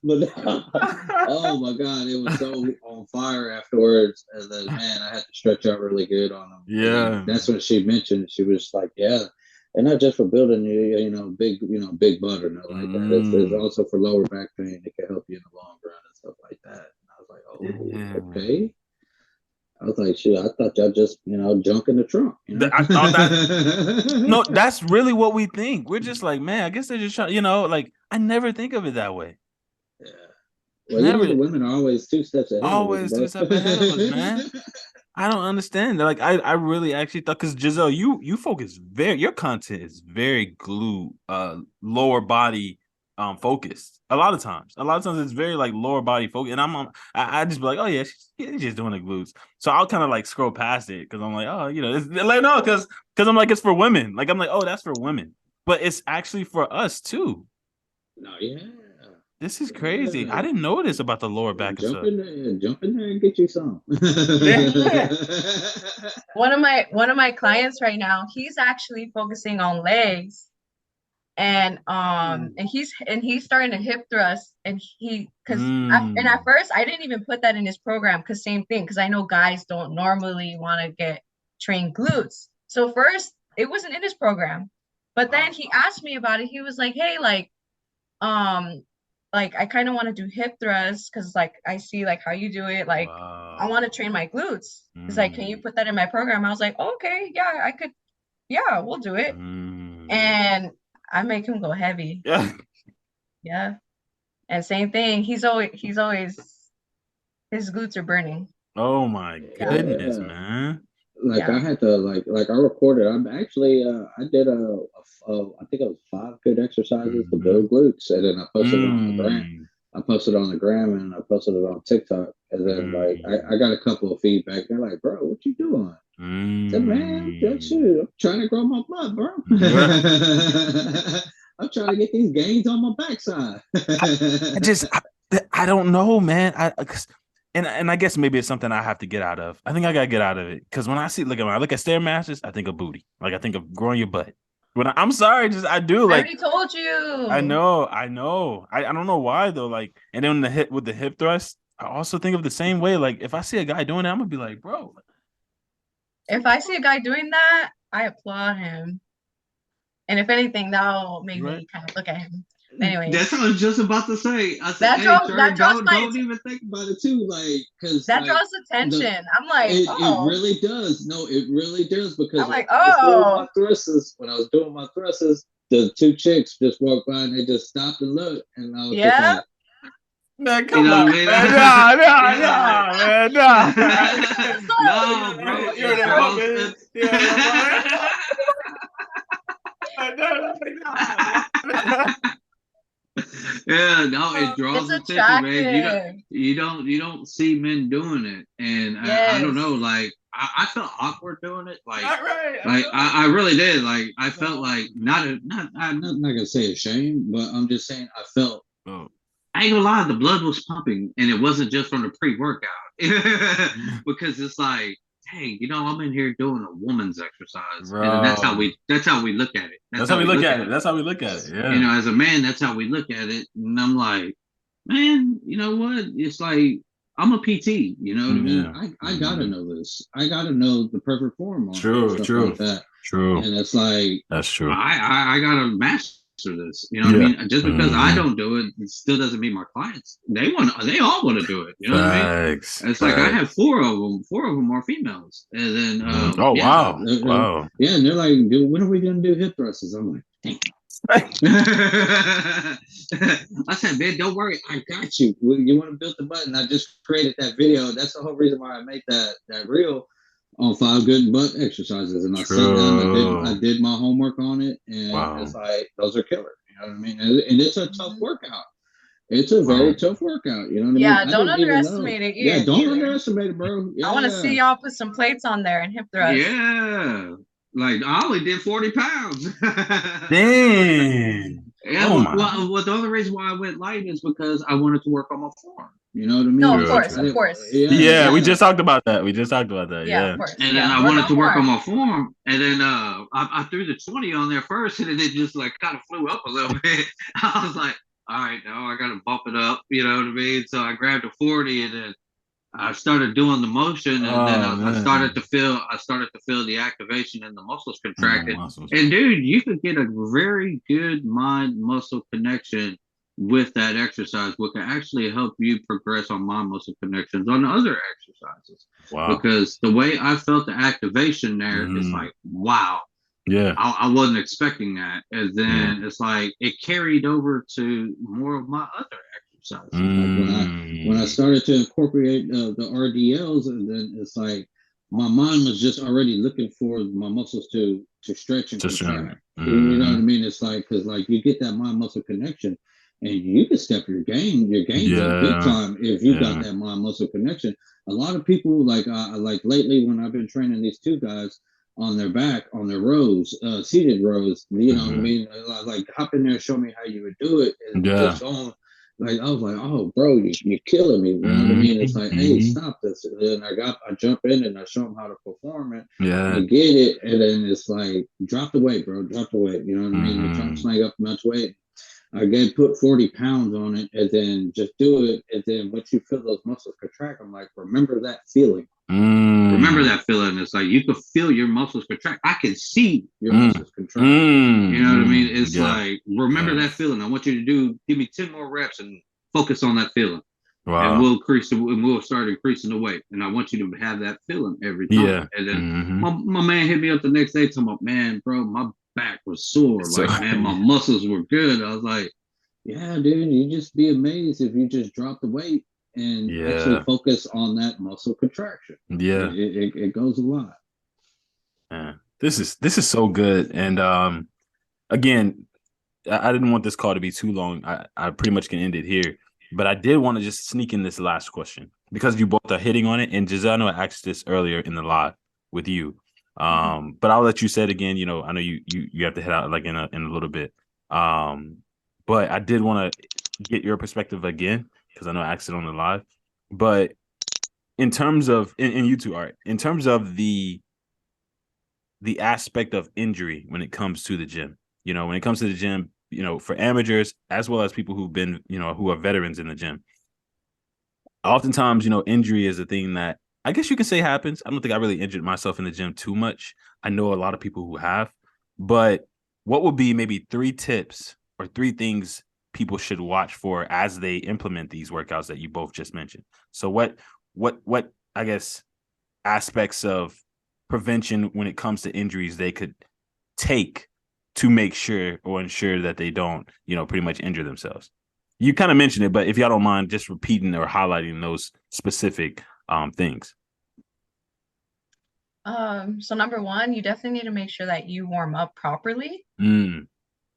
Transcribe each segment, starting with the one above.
But oh my god, it was so on fire afterwards. And then man, I had to stretch out really good on them. And then Yeah. that's when she mentioned, she was like, yeah. And not just for building big butt or nothing like that. It's Mm, also for lower back pain. It can help you in the long run and stuff like that. And I was like, oh, yeah. okay. I was like, shit, I thought y'all just, junk in the trunk, I thought that. No, that's really what we think. We're just like, man, I guess they're just trying, like I never think of it that way. Yeah. Well, the Never. women are always two steps ahead of us, Always to the bro. step ahead of us, man. I don't understand. Like I really actually thought because Giselle, you focus your content is very lower body focused. A lot of times. It's very like lower body focused. And I just be like, oh yeah, she's just doing the glutes. So I'll kind of like scroll past it because I'm like, oh, it's like no, because I'm like, it's for women. Like I'm like, oh, that's for women. But it's actually for us too. No, yeah. This is crazy. I Yeah. didn't know this about the lower back and Jump stuff. in there, jump in there and get you some. Yeah. One of my clients right now, he's actually focusing on legs, and he's starting to hip thrust, and at Mm. first I didn't even put that in his program because same thing, because I know guys don't normally want to get trained glutes. So first it wasn't in his program, but then Wow. he asked me about it. He was like, hey, um like I kind of want to do hip thrusts because like I see like how you do it, like I want to Wow. train my glutes. He's like, can you Mm. put that in my program? I was like, okay, yeah, I could, yeah, we'll do it. Mm. And I make him go heavy. Yeah. Yeah. And same thing, he's always his glutes are burning. Oh my Yeah. goodness, Yeah. man. Like I Yeah. had to like I recorded. I'm actually I did I think it was 5 good exercises to Mm-hmm. build glutes, and then I posted it on the gram. Mm. I posted it on the gram and I posted it on TikTok. And then like Mm. I got a couple of feedback. They're like, bro, what you doing? I said, man, that's Mm. it. I'm trying to grow my butt, bro. Yeah. I'm trying to get these gains on my backside. I, I just I don't know, man. And I guess maybe it's something I have to get out of. I think I gotta get out of it because when I look at stairmasters, I think of booty. Like I think of growing your butt. I'm sorry, just I do I like already told I you. know, I know. I don't know why though. Like, and then with the hip thrust, I also think of the same way. Like, if I see a guy doing that, I'm gonna be like, bro, If I see a guy doing that, I applaud him. And if anything, that'll make you right? me kind of look at him. That's Anyways, what I was just about to say. I said, that "Hey, draws sir, that draws my don't even think about it too, like, because that like draws the attention. I'm like, it oh, really does. No, it really does because I'm when like, I was doing my oh, thrusts, the 2 chicks just walked by and they just stopped and looked, and I was just yeah. like, Man, you come know on, what I mean? man. Nah, nah, Yeah, like, nah, man, nah. no, bro, You're it's that most. fucking, yeah, that fucking. Yeah, no, it draws It's attention, man. attractive. You don't see men doing it, and I don't know, Yes. like I felt awkward doing it, Not right. I feel it. I really did, like I felt No. like I'm not gonna say ashamed, but I'm just saying I felt. Oh. I ain't gonna lie, the blood was pumping, and it wasn't just from the pre-workout, because it's like, hey, I'm in here doing a woman's exercise, and then Bro. that's how we look at it. That's That's how how we we look look at at it. it. That's how we look at it. Yeah. As a man, that's how we look at it. And I'm like, man, you know what? It's like I'm a PT. You know what I mean? Yeah. I gotta know this. I gotta know the perfect form on it and True, stuff like true, that. true. And it's like That's true. I gotta master this. You know what I Yeah. mean? Just because I Mhm. don't do it, it still doesn't mean my clients they all want to do it. You know what I mean? Facts. It's like I have Facts. 4 of them. 4 of them are females, and then Mhm. Oh yeah, wow. Wow. yeah, and they're like, dude, when are we gonna do hip thrusts? I'm like, dang. I said, man, don't worry, I got you. You want to build the button? I just created that video. That's the whole reason why I made that reel on 5 good butt exercises. And I sat down, I True. did my homework on it, and it's Wow. like those are killer. You know what I mean? And it's a tough Mhm. workout. It's a Wow. very tough workout. You know what I mean? Yeah, I don't didn't even know. underestimate it Yeah, don't either. underestimate it, bro. I want to Yeah, see y'all put some plates on there and hip thrust. yeah. Like I only did 40 pounds. Dang. Yeah, Oh my. well, the only reason why I went light is because I wanted to work on my form. You know what I mean? No, True, of course. Yeah, we just talked about that. Yeah. Of course. And then I wanted to work on my form, and then I threw the 20 on there first, and then it just like kind of flew up a little bit. I was like, all right, now I got to bump it up. You know what I mean? So I grabbed a 40, and then I started doing the motion, and then I started to feel the activation and the muscles contracted. And dude, you could get a very good mind muscle connection with that exercise, what can actually help you progress on mind muscle connections on other exercises. Wow. Because the way I felt the activation there is like, wow. Yeah. I wasn't expecting that. And then it's like it carried over to more of my other exercises. Like when I started to incorporate the RDLs, and then it's like my mind was just already looking for my muscles to stretch and contract. You know what I mean? It's like, because like you get that mind muscle connection, and you can step your gains up big time if you got that mind muscle connection. A lot of people like lately when I've been training these two guys on their back, on their rows, seated rows, you know what I mean? Like hop in there and show me how you would do it, and just going. Like I was like, oh, bro, you're killing me. You know what I mean? It's like, hey, stop this. And then I jump in and I show them how to perform it. I get it, and then it's like, drop the weight, bro, drop the weight. You know what I mean? Trying to snag up much weight. Again, put 40 pounds on it, and then just do it. And then once you feel those muscles contract, I'm like, remember that feeling. Remember that feeling. It's like you can feel your muscles contract. I can see your muscles contract. You know what I mean? It's like, remember that feeling. I want you to give me 10 more reps and focus on that feeling. Wow. And we'll start increasing the weight. And I want you to have that feeling every time. Yeah. And then my man hit me up the next day talking about, man, bro, my back was sore. Like, man, my muscles were good. I was like, yeah, dude, you just be amazed if you just drop the weight and actually focus on that muscle contraction. Yeah, it goes a lot. Yeah. This is so good. And again, I didn't want this call to be too long. I pretty much can end it here, but I did want to just sneak in this last question because you both are hitting on it. And Giselle, I know I asked this earlier in the live with you, but I'll let you say it again. You know, I know you have to head out like in a little bit, but I did want to get your perspective again, because I know I asked it on the live. But in terms of, and you two, all right, in terms of the aspect of injury when it comes to the gym, you know, when it comes to the gym, you know, for amateurs as well as people who've been, you know, who are veterans in the gym, oftentimes, you know, injury is a thing that I guess you can say happens. I don't think I really injured myself in the gym too much. I know a lot of people who have, but what would be maybe 3 tips or 3 things people should watch for as they implement these workouts that you both just mentioned? So what I guess aspects of prevention when it comes to injuries they could take to make sure or ensure that they don't, you know, pretty much injure themselves? You kind of mentioned it, but if y'all don't mind just repeating or highlighting those specific things. So number 1, you definitely need to make sure that you warm up properly.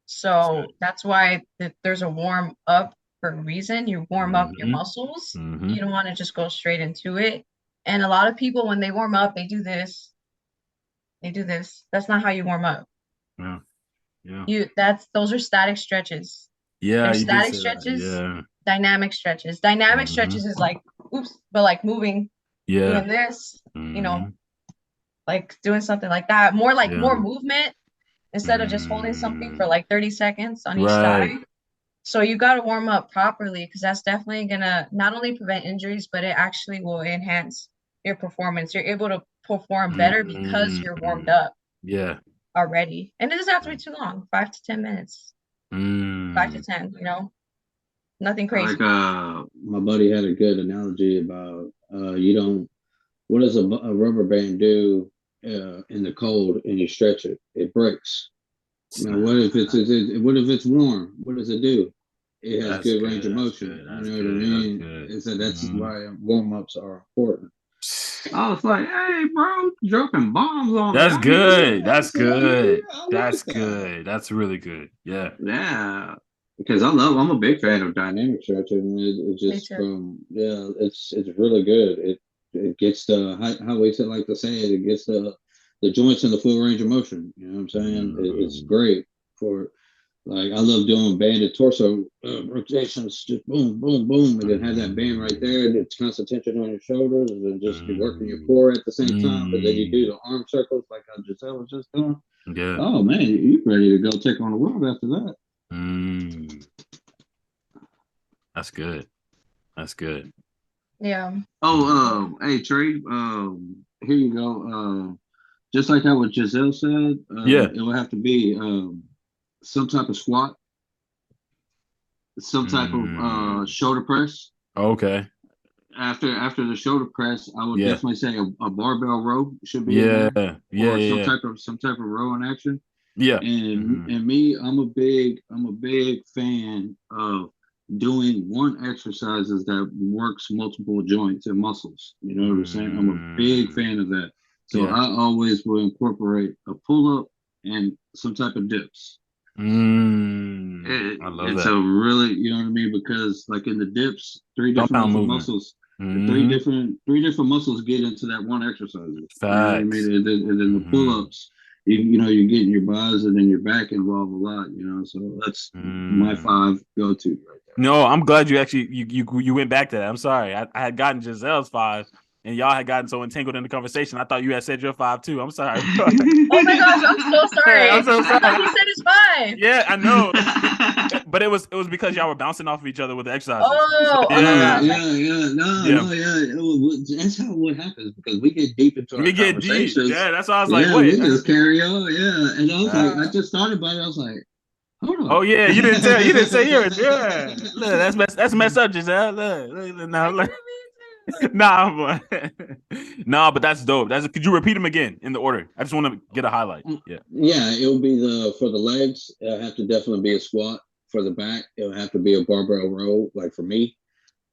So that's why there's a warm up for a reason. You warm up your muscles. You don't want to just go straight into it. And a lot of people, when they warm up, they do this. That's not how you warm up. Those are static stretches. They're static stretches, dynamic stretches. Dynamic stretches is like, but like moving, doing this, you know, like doing something like that. More like more movement instead of just holding something for like 30 seconds on each side. So you got to warm up properly, because that's definitely going to not only prevent injuries, but it actually will enhance your performance. You're able to perform better because you're warmed up already. And it doesn't have to be too long, 5 to 10 minutes. 5 to 10, you know, nothing crazy. Like my buddy had a good analogy about what does a rubber band do in the cold and you stretch it? It breaks. Now, what if it's warm? What does it do? It has good range of motion. You know what I mean? So that's why warm-ups are important. I was like, hey, bro, dropping bombs on That's good. That's good. That's good. That's really good. Yeah. Yeah. Because I'm a big fan of dynamic stretching. It just it's really good. It gets how we like to say it. It gets the joints in the full range of motion. You know what I'm saying? It's great for Like I love doing banded torso rotations, just boom, boom, boom, and then have that band right there. The constant tension on your shoulders, and then just you're working your core at the same time. But then you do the arm circles like how Giselle was just doing. Yeah. Oh man, you ready to go take on the world after that? That's good. That's good. Yeah. Oh, hey Trey, here you go. Just like how what Giselle said, it will have to be some type of squat, some type of shoulder press. Okay. After the shoulder press, I would definitely say a barbell row should be in there, or some type of row in action. Yeah. And me, I'm a big fan of doing one exercises that works multiple joints and muscles. You know what I'm saying? I'm a big fan of that. So I always will incorporate a pull up and some type of dips. I love that. So really, you know what I mean? Because like in the dips, three different muscles get into that one exercise. Facts. You know what I mean? And then the pull-ups, you know, you're getting your buys and then your back involved a lot, you know. So that's my 5 go-to right there. No, I'm glad you actually you went back to that. I'm sorry. I had gotten Giselle's 5 and y'all had gotten so entangled in the conversation. I thought you had said your 5 too. I'm sorry. Oh my gosh, I'm so sorry. I'm so sorry. I thought he said his 5. Yeah, I know. But it was because y'all were bouncing off of each other with the exercises. No. That's how what happens because we get deep into our conversations. Deep. Yeah, that's why I was like, wait. We just carry on, and I was like, I just thought about it. I was like, hold on. Oh yeah, you didn't say yours. Yeah, look, that's messed up, Giselle. Look. Nah, but that's dope. Could you repeat them again in the order? I just want to get a highlight. Yeah, it'll be for the legs. It'll have to definitely be a squat. For the back, it'll have to be a barbell row, like for me.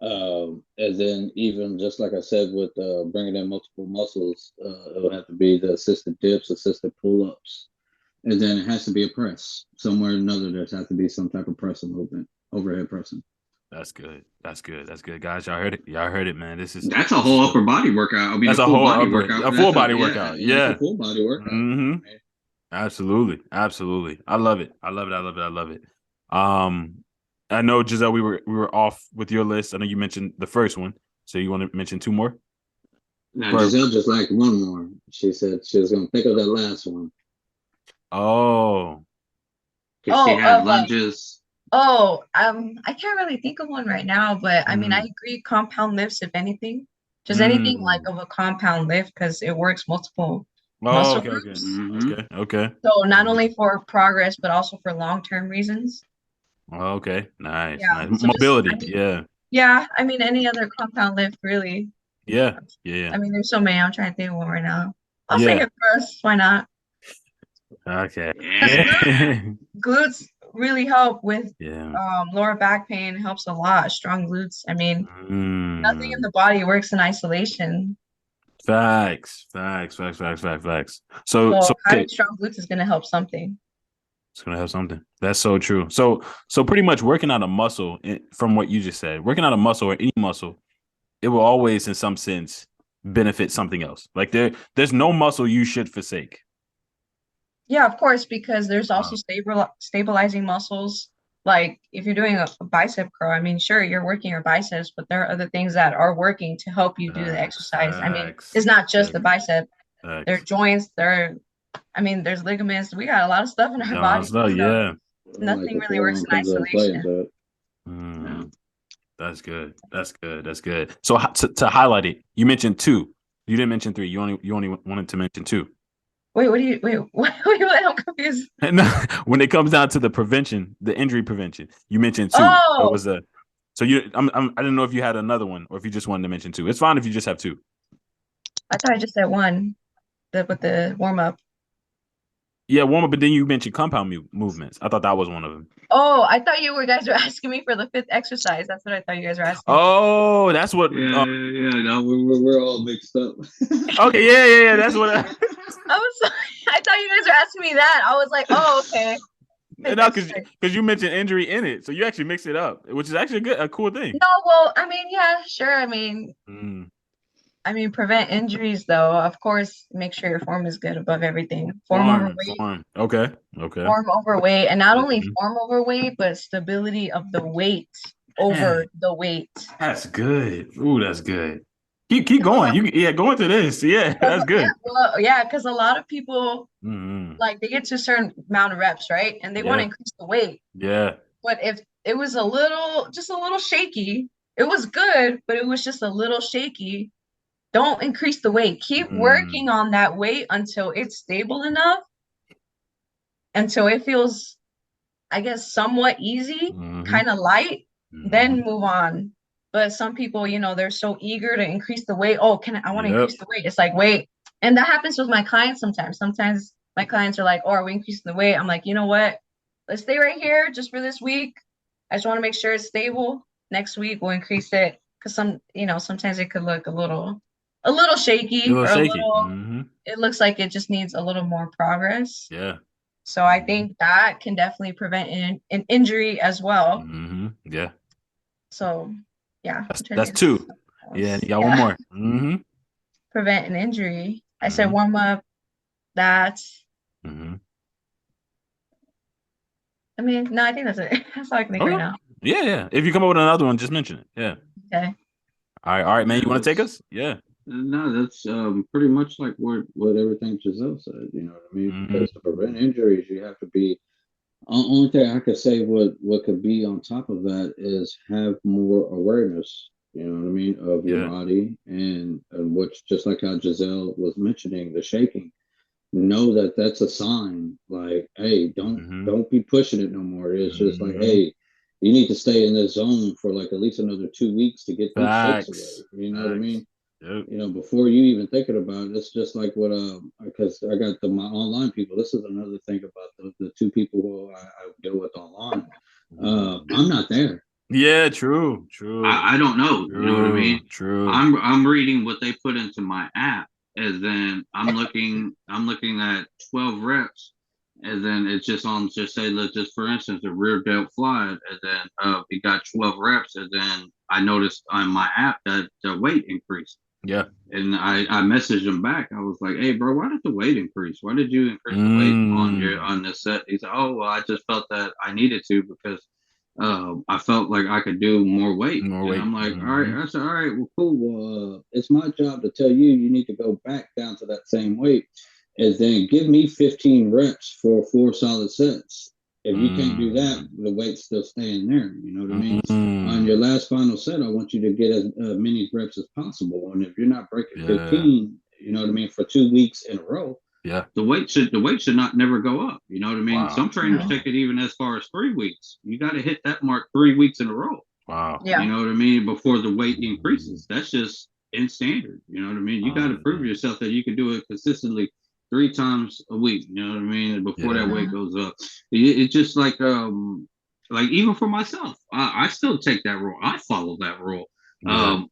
And then even just like I said with bringing in multiple muscles, it'll have to be the assisted dips, assisted pull-ups, and then it has to be a press somewhere or another. There's have to be some type of pressing movement, overhead pressing. That's good, guys. Y'all heard it, man. That's a whole upper body workout. I mean, that's a whole body workout. A full body workout. Yeah, a full body workout. Absolutely. I love it. I know, Giselle, we were off with your list. I know you mentioned the first one, so you want to mention 2 more? No, Giselle just liked 1 more. She said she was going to think of that last one. Oh. Because she had lunges. I can't really think of one right now, but I mean, I agree. Compound lifts, if anything, just anything like of a compound lift, because it works multiple muscle groups. Okay. So not only for progress, but also for long-term reasons. Okay, nice. Yeah. Nice. So mobility, Yeah, I mean, any other compound lift, really. Yeah. I mean, there's so many. I'm trying to think of one right now. I'll say it first. Why not? Okay. Glutes really help with lower back pain. Helps a lot. Strong glutes. I mean, nothing in the body works in isolation. Facts. So having strong glutes is going to help something. It's going to help something. That's so true. So pretty much working out a muscle, from what you just said, working out a muscle or any muscle, it will always, in some sense, benefit something else. Like there's no muscle you should forsake. Yeah, of course, because there's also stabilizing muscles. Like if you're doing a bicep curl, I mean, sure, you're working your biceps, but there are other things that are working to help you do the exercise. I mean, it's not just the bicep. There are joints. There's ligaments. We got a lot of stuff in our body. Nothing really works in isolation. That's good. So to highlight it, you mentioned 2. You didn't mention 3. You only wanted to mention 2. Wait, I'm confused. When it comes down to the injury prevention, you mentioned 2. Oh. I didn't know if you had another one or if you just wanted to mention 2. It's fine if you just have 2. I thought I just said 1. With the warm up. Yeah, warm up, but then you mentioned compound movements. I thought that was one of them. Oh, I thought you guys were asking me for the 5th exercise. That's what I thought you guys were asking. Oh, that's what. No, we're all mixed up. Okay, yeah. That's what. I thought you guys were asking me that. I was like, oh, okay. No, because you mentioned injury in it, so you actually mix it up, which is actually a cool thing. No, well, I mean, yeah, sure. I mean, I mean, prevent injuries though. Of course, make sure your form is good above everything. Form overweight. Okay. Form overweight, and not only form overweight, but stability of the weight over the weight. That's good. Ooh, that's good. Keep going. Go into this. Yeah, that's good. Because a lot of people like they get to a certain amount of reps, right? And they want to increase the weight. Yeah. But if it was just a little shaky, it was good, but it was just a little shaky. Don't increase the weight. Keep working on that weight until it's stable enough, until it feels, I guess, somewhat easy, kind of light, then move on. But some people, they're so eager to increase the weight. Oh, I want to increase the weight. It's like, wait. And that happens with my clients sometimes. Sometimes my clients are like, oh, are we increasing the weight? I'm like, you know what? Let's stay right here just for this week. I just want to make sure it's stable. Next week we'll increase it. Because sometimes it could look a little shaky, it looks like it just needs a little more progress. Yeah. So I think that can definitely prevent an injury as well. Yeah. So yeah. That's two. Yeah, you got one more. Prevent an injury. I said warm up. That. I mean, no, I think that's it. That's all I can think right now. Yeah. If you come up with another one, just mention it. Yeah. Okay. All right, man. You want to take us? Yeah. No, that's pretty much like what everything Giselle said. You know what I mean? Because to prevent injuries, you have to be. Only thing I could say what could be on top of that is have more awareness. You know what I mean, of your body and what's just like how Giselle was mentioning the shaking. Know that that's a sign. Like, hey, don't be pushing it no more. It's just like, hey, you need to stay in this zone for like at least another 2 weeks to get these shakes away. You know what I mean? Yep. Before you even thinking about it, it's just like what because I got my online people. This is another thing about the two people who I deal with online. I'm not there. Yeah, true. I don't know. You know what I mean? True. I'm reading what they put into my app, and then I'm looking at 12 reps, and then it's just on say let's just for instance a rear delt fly, and then it got 12 reps, and then I noticed on my app that the weight increased. Yeah. And I messaged him back. I was like, hey bro, why did the weight increase? Why did you increase the weight on this set? He said, oh well, I just felt that I needed to because I felt like I could do more weight. And I'm like, all right. I said, all right, well, cool. Well, it's my job to tell you need to go back down to that same weight, and then give me 15 reps for 4 solid sets. If you can't do that, the weight's still staying there. You know what I mean? On your last final set, I want you to get as many reps as possible. And if you're not breaking 15, you know what I mean, for 2 weeks in a row, the weight should not never go up. You know what I mean? Wow. Some trainers take it even as far as 3 weeks. You got to hit that mark 3 weeks in a row. Wow. Yeah. You know what I mean? Before the weight increases. That's just in standard. You know what I mean? You got to prove yourself that you can do it consistently 3 times a week. You know what I mean? Before that weight goes up. It's just like even for myself, I still take that rule. I follow that rule.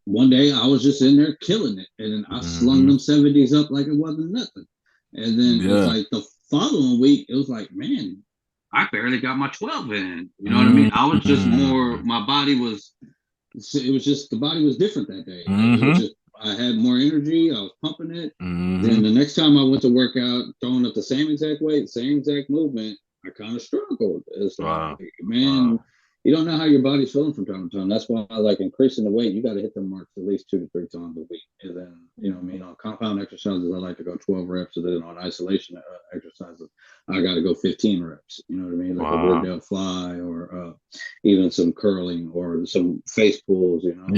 One day I was just in there killing it, and then I slung them 70s up like it wasn't nothing. And then it was like the following week, it was like, man, I barely got my 12 in. You know what I mean? I was just more, my body was, it was just, the body was different that day. It was just, I had more energy. I was pumping it. Then the next time I went to work out, throwing up the same exact weight, same exact movement, I kind of struggled. It's like, man, you don't know how your body's feeling from time to time. That's why I like increasing the weight. You got to hit the marks at least 2 to 3 times a week. And then, you know what I mean? On compound exercises, I like to go 12 reps. And then on isolation exercises, I got to go 15 reps. You know what I mean? Like a rear delt fly or even some curling or some face pulls, you know?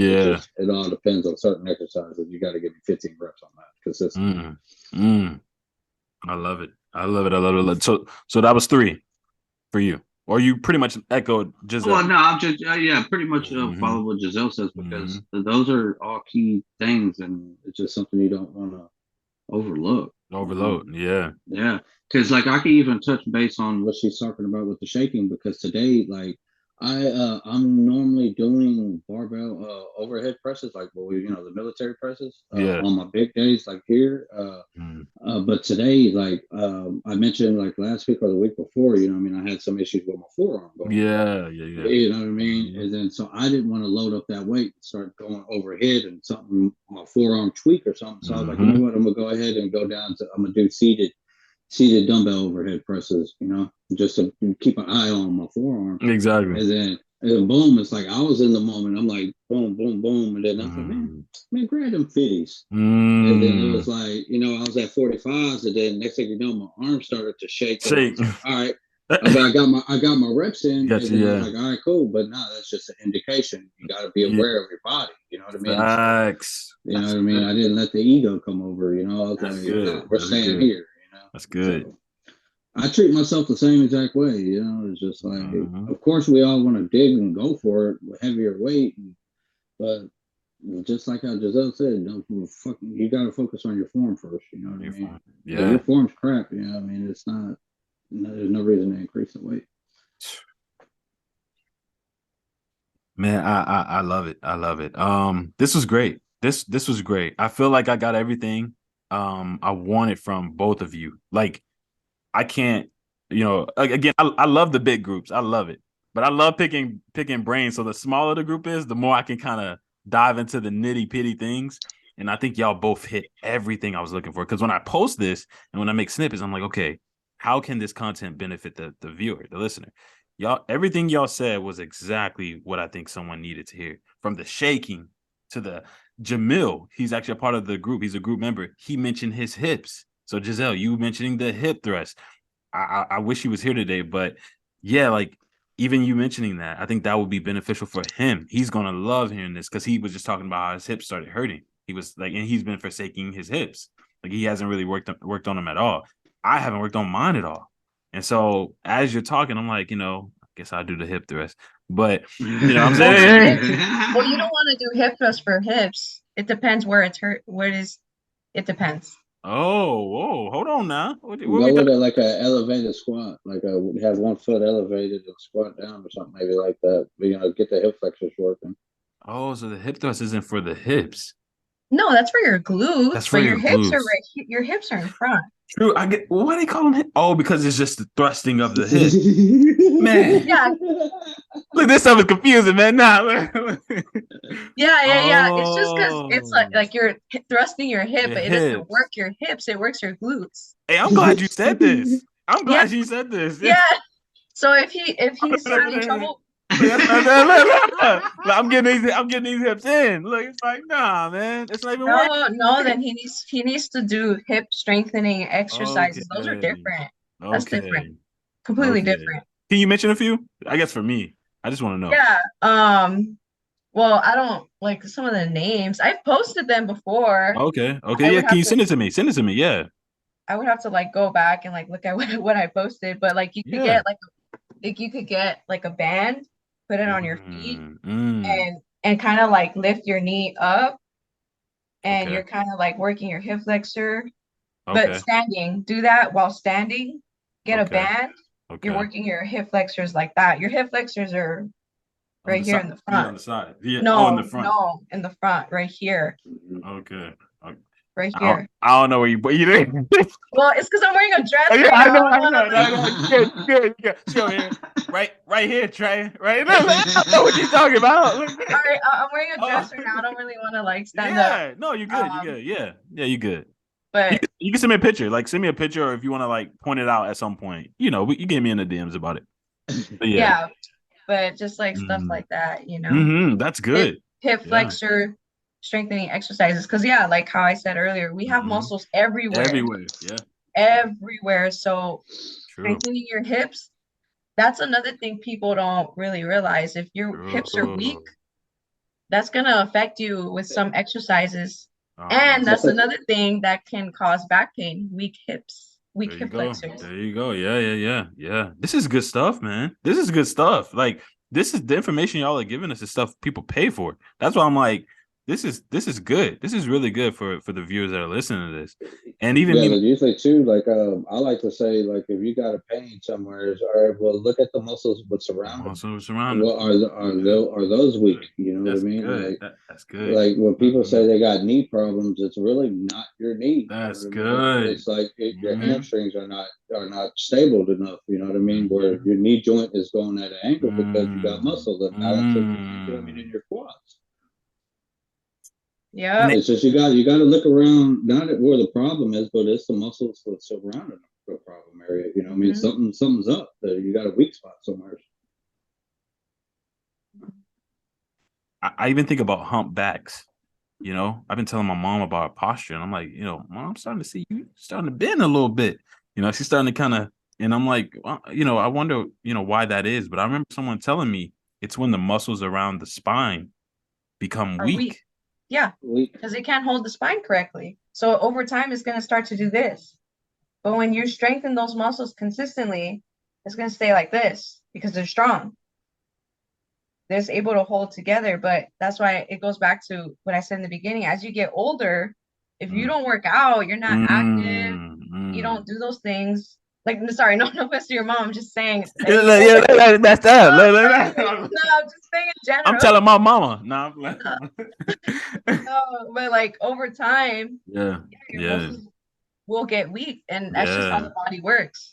It all depends on certain exercises. You got to give me 15 reps on that consistently. I love it. I love it. So that was 3 for you. Or you pretty much echoed Giselle. Well, no, I'm just pretty much follow what Giselle says because those are all key things, and it's just something you don't want to overlook. Yeah. Because like I can even touch base on what she's talking about with the shaking because today, like I'm normally doing barbell overhead presses, like the military presses on my big days, like here. But today, like I mentioned, like last week or the week before, I had some issues with my forearm going. Yeah. You know what I mean? And then so I didn't want to load up that weight and start going overhead and something my forearm tweak or something. So I was like, you know what? I'm gonna go ahead and go down to I'm gonna do seated dumbbell overhead presses, just to keep an eye on my forearm. Exactly. And then boom, it's like I was in the moment. I'm like, boom, boom, boom. And then I thought, man, grab them 50s. And then it was like, I was at 45s. And then next thing you know, my arm started to shake. And I was like, all right. But I got my reps in. And then I was like, all right, cool. But no, that's just an indication. You got to be aware of your body. You know what I mean? Facts. You know what I mean? I didn't let the ego come over. I was that's like, good. We're staying here. That's good. So, I treat myself the same exact way. It's just like, of course, we all want to dig and go for it with heavier weight, but just like how Giselle said, you got to focus on your form first. You know what I mean? Yeah, if your form's crap. It's not. There's no reason to increase the weight. Man, I love it. I love it. This was great. This was great. I feel like I got everything I wanted from both of you. Like, I can't, again, I love the big groups. I love it. But I love picking brains. So the smaller the group is, the more I can kind of dive into the nitty-pitty things. And I think y'all both hit everything I was looking for. Because when I post this and when I make snippets, I'm like, okay, how can this content benefit the viewer, the listener? Everything y'all said was exactly what I think someone needed to hear. From the shaking to the Jamil, he's actually a part of the group. He's a group member. He mentioned his hips. So Giselle, you mentioning the hip thrust. I wish he was here today, but yeah, like even you mentioning that, I think that would be beneficial for him. He's gonna love hearing this because he was just talking about how his hips started hurting. He was like, and he's been forsaking his hips. Like he hasn't really worked on them at all. I haven't worked on mine at all. And so as you're talking, I'm like, I guess I'll do the hip thrust. But what I'm saying? Well, you don't want to do hip thrust for hips. It depends where it's hurt. It depends. Oh, whoa, hold on now. What go with like an elevated squat, have one foot elevated and squat down or something maybe like that. But, get the hip flexors working. Oh, so the hip thrust isn't for the hips. No, that's for your glutes. That's for your hips glutes. Your hips are in front. True. I get. Why do they call them hip? Oh, because it's just the thrusting of the hip. Man. Yeah. Look, this stuff is confusing, man. Nah. Yeah. It's just because it's like you're thrusting your hip, but it doesn't work your hips. It works your glutes. Hey, I'm glad you said this. I'm glad you said this. Yeah. So if he's having trouble. I'm getting these hips in. Look, it's like, nah, man, it's not even working. No. Then he needs to do hip strengthening exercises. Okay. Those are different. That's different. Completely different. Can you mention a few? I guess for me, I just want to know. Yeah. Well, I don't like some of the names. I've posted them before. Okay. Yeah. Can you send it to me? Send it to me. Yeah. I would have to go back and look at what I posted, but you could get you could get a band, put it on your feet, and kind of lift your knee up, and you're kind of working your hip flexor, but standing. Do that while standing. Get a band. You're working your hip flexors like that. Your hip flexors are right here in the front. On the side. Yeah. No, in the front. No, in the front, right here. Okay. Right here. I don't know where you did. Well, it's because I'm wearing a dress. Yeah, I know. Good. Show here. Right here, Trey. Right there. I know what you're talking about. All right, I'm wearing a dress right now. I don't really want to stand up. Yeah, no, you're good. You're good. Yeah, you're good. But you can send me a picture. Send me a picture, or if you want to point it out at some point. You get me in the DMs about it. But yeah, but just stuff like that. That's good. Hip flexor strengthening exercises, because like how I said earlier, we have muscles everywhere. So strengthening your hips, that's another thing people don't really realize. If your hips are weak, that's gonna affect you with some exercises, and that's another thing that can cause back pain. Weak hips, hip flexors. There you go. Yeah. This is good stuff, man. This is good stuff. This is the information y'all are giving us. Is stuff people pay for. That's why I'm like, this is good. This is really good for the viewers that are listening to this. And even usually too, like I like to say, like if you got a pain somewhere, all right, well look at the muscles what's surrounding. Well, are those weak? You know what I mean? Good. Like that's good. Like when people say they got knee problems, it's really not your knee. That's good. It's like your hamstrings are not stable enough. You know what I mean? Where your knee joint is going at an angle because you got muscle imbalance in your quads. Yeah, it's just you got to look around, not at where the problem is, but it's the muscles that's surrounding the problem area. You know what I mean? Something's up. You got a weak spot somewhere. I even think about humpbacks. You know, I've been telling my mom about posture, and I'm like, Mom, I'm starting to see you starting to bend a little bit. She's starting to kind of, and I'm like, well, I wonder, why that is. But I remember someone telling me it's when the muscles around the spine become weak. Yeah, because it can't hold the spine correctly. So over time, it's going to start to do this. But when you strengthen those muscles consistently, it's going to stay like this because they're strong. They're able to hold together. But that's why it goes back to what I said in the beginning. As you get older, if you don't work out, you're not active, you don't do those things. Like, sorry, no offense to your mom. I'm just saying. That's that. No, I'm just saying in general. I'm telling my mama. No, but like over time, your muscles will get weak, and that's just how the body works.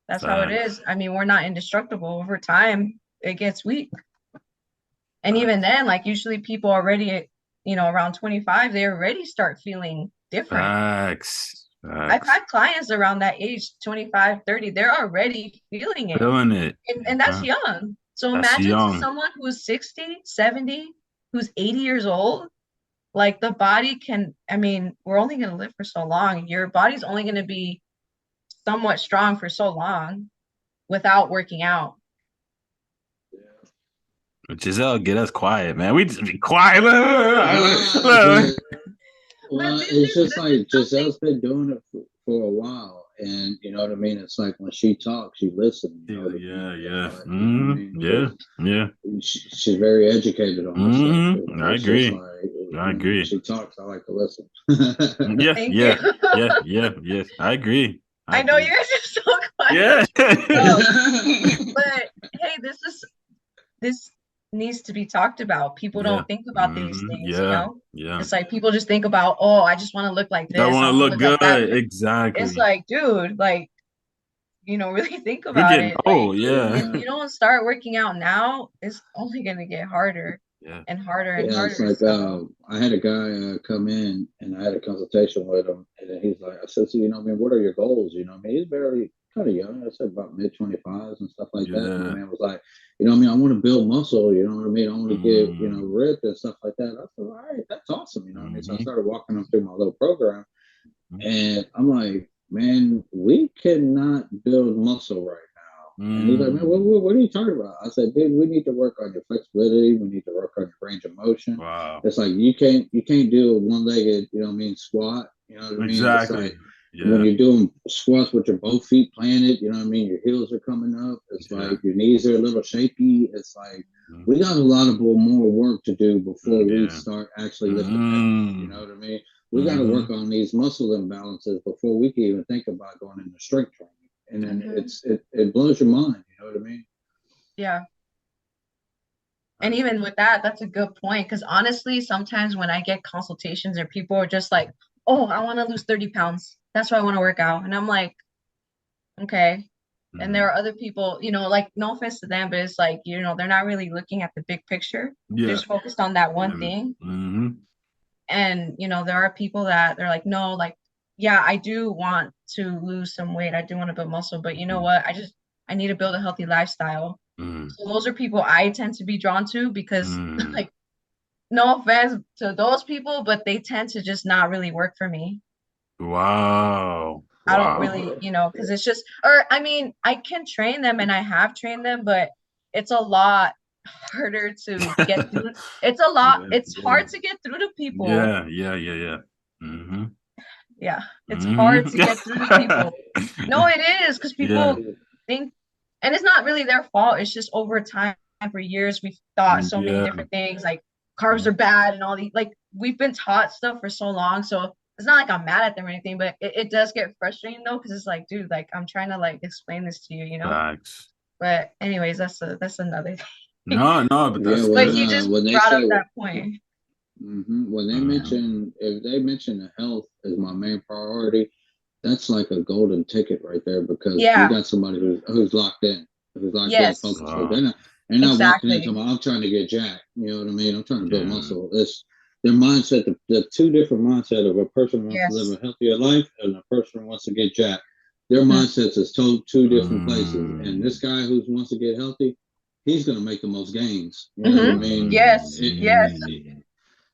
That's how it is. I mean, we're not indestructible. Over time, it gets weak. And even then, like usually people already, around 25, they already start feeling different. Facts. I've had clients around that age, 25, 30, they're already feeling it. And that's young. So imagine someone who's 60, 70, who's 80 years old. Like the body we're only going to live for so long. Your body's only going to be somewhat strong for so long without working out. Giselle, get us quiet, man. We just be quiet. Well, it's just like Giselle's been doing it for a while, and you know what I mean. It's like when she talks, you listen. She's very educated on this stuff. I agree. When she talks, I like to listen. Yes. I agree. I know you guys are so quiet. Yeah. But hey, this needs to be talked about. People don't think about these things, It's like people just think about, I just want to look like this. I want to look good. Like exactly. It's like, dude, like, really think about it. If you don't start working out now, it's only going to get harder and harder and harder. It's like, I had a guy come in and I had a consultation with him, and he's like, I said, so, what are your goals? He's very kind of young. I said about mid 25s and stuff like that. And the man was like, I want to build muscle. I want to get, ripped and stuff like that. I said, all right, that's awesome. So I started walking him through my little program, and I'm like, man, we cannot build muscle right now. And he's like, man, what are you talking about? I said, dude, we need to work on your flexibility. We need to work on your range of motion. Wow. It's like you can't do a one-legged, squat. You know what I mean? Exactly. It's like, when you're doing squats with your both feet planted, your heels are coming up. It's like your knees are a little shaky. It's like we got a lot of more work to do before we start actually lifting heavy. You know what I mean? We got to work on these muscle imbalances before we can even think about going into strength training. And then it blows your mind. You know what I mean? Yeah. And even with that, that's a good point. Because honestly, sometimes when I get consultations or people are just like, I want to lose 30 pounds. That's why I want to work out. And I'm like, okay. And there are other people, like no offense to them, but it's like, they're not really looking at the big picture. They're just focused on that one thing. And, there are people that they're like, no, like, yeah, I do want to lose some weight. I do want to build muscle, but you know what? I need to build a healthy lifestyle. So those are people I tend to be drawn to because like, no offense to those people, but they tend to just not really work for me. Wow. I don't really, because it's just, I can train them and I have trained them, but it's a lot harder to get through. It's a lot. It's hard to get through to people. Yeah. Yeah. It's hard to get through to people. No, it is because people think, and it's not really their fault. It's just over time, for years, we've thought so many different things like carbs are bad and all these, like, we've been taught stuff for so long. So it's not like I'm mad at them or anything, but it does get frustrating though, because it's like, dude, like, I'm trying to like explain this to you, you know. Facts. But anyways, that's another thing. No, but that's but he just brought up that point. When they mention, if they mention health as my main priority, that's like a golden ticket right there, because you got somebody who's locked in, who's locked in, focused. So they're not walking into I'm trying to get jacked. You know what I mean? I'm trying to build muscle. It's their mindset. The two different mindset of a person wants to live a healthier life and a person wants to get jacked. Their mindsets is two different places. And this guy who wants to get healthy, he's going to make the most gains. You know what I mean? Yes.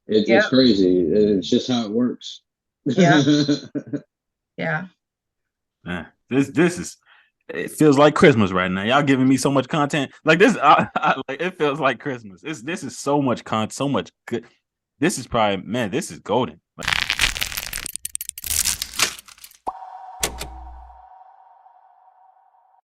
It's crazy. It's just how it works. Yeah. Yeah. This is. It feels like Christmas right now. Y'all giving me so much content. Like this, like it feels like Christmas. This is so much content, so much good. This is probably, man. This is golden. Like,